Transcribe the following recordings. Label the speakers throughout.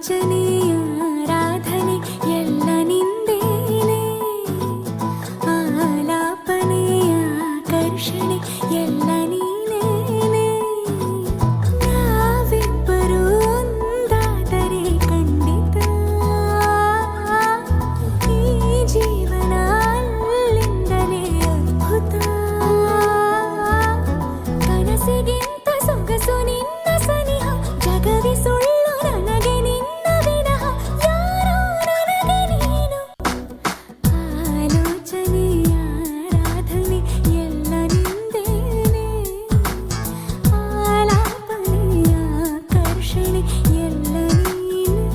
Speaker 1: ಆಲೋಚನೆಯ ಆರಾಧನೆ ಎಲ್ಲ ನಿಂದೇನೆ, ಆಲಾಪನೆಯ ಆಕರ್ಷಣೆ ಎಲ್ಲ ನೀನೇನೆ. ನಾವಿಬ್ಬರು ಒಂದಾದರೆ ಖಂಡಿತ ಈ ಜೀವನ ಅಲ್ಲಿಂದಲೇ ಅದ್ಭುತ. ಕನಸಿಗಿಂತ ಸೊಗಸು ನಿನ್ನ ಸನಿಹ, ಜಗವಿ ಸುಳ್ಳು ನನಗೆ ನಿನ್ನ ವಿನಃ, ಯಾರೋ ನನಗೆ ನೀನು. ಆಲೋಚನೆಯ ಆರಾಧನೆ ಎಲ್ಲ ನಿಂದೇನೆ, ಆಲಾಪನೆಯ ಆಕರ್ಷಣೆ ಎಲ್ಲ ನೀನೇ.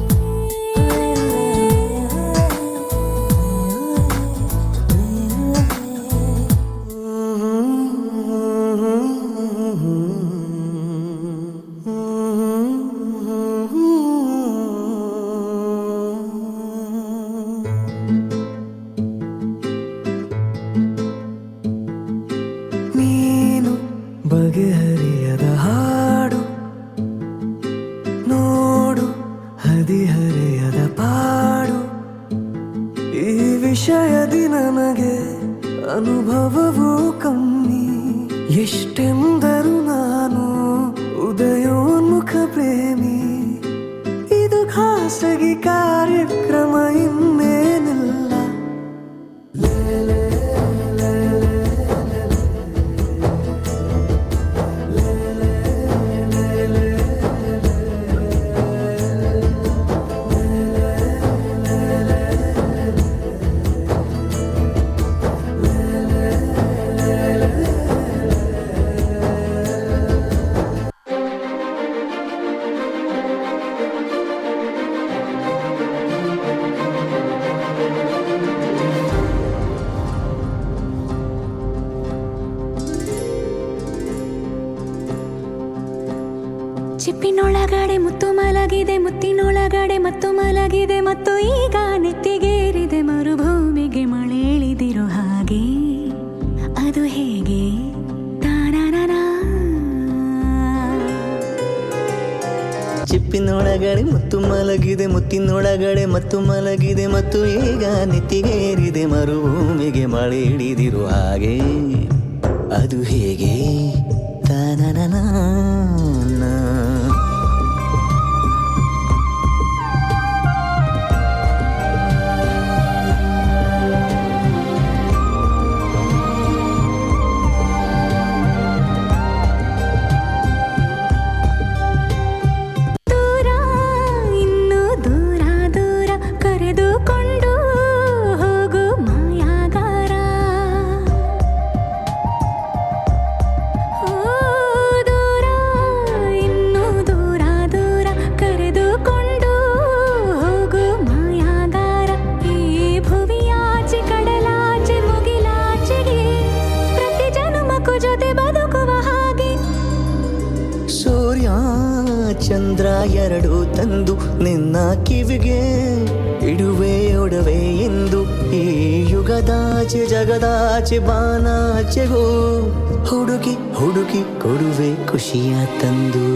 Speaker 2: ನೀನು ಬಗೆಹರಿಯದ ಹಾಡು, ನೋಡು ಹದಿಹರೆಯದ ಪಾಡು. ಈ ವಿಷಯದಿ ನನಗೆ ಅನುಭವವೂ ಕಮ್ಮಿ, ಎಷ್ಟೆಂದರೂ ನಾನು ಉದಯೋನ್ಮುಖ ಪ್ರೇಮಿ. ಇದು ಖಾಸಗಿ ಕಾರ್ಯಕ್ರಮ ಇನ್ನೇನಿಲ್ಲ.
Speaker 1: ಚಿಪ್ಪಿನೊಳಗಡೆ ಮುತ್ತು ಮಲಗಿದೆ, ಮುತ್ತಿನೊಳಗಡೆ ಮತ್ತು ಮಲಗಿದೆ, ಮತ್ತು ಈಗ ನೆತ್ತಿಗೇರಿದೆ ಮರುಭೂಮಿಗೆ ಮಳೆ ಇಳಿದಿರೋ ಹಾಗೆ. ಅದು ಹೇಗೆ? ತಾನಾನಾ.
Speaker 3: ಚಿಪ್ಪಿನೊಳಗಡೆ ಮುತ್ತು ಮಲಗಿದೆ, ಮುತ್ತಿನೊಳಗಡೆ ಮತ್ತು ಮಲಗಿದೆ, ಮತ್ತು ಈಗ ನೆತ್ತಿಗೇರಿದೆ ಮರುಭೂಮಿಗೆ ಮಳೆ ಹಿಡಿದಿರುವ ಹಾಗೆ. ಅದು ಹೇಗೆ? ತಾನನನಾ. ಚಂದ್ರ ಎರಡು ತಂದು ನಿನ್ನ ಕಿವಿಗೆ ಇಡುವೆ ಒಡವೆ ಎಂದು, ಈ ಯುಗದಾಚೆ ಜಗದಾಚೆ ಬಾನಾಚೆಗೂ ಹುಡುಕಿ ಹುಡುಕಿ ಕೊಡುವೆ ಖುಷಿಯ ತಂದು.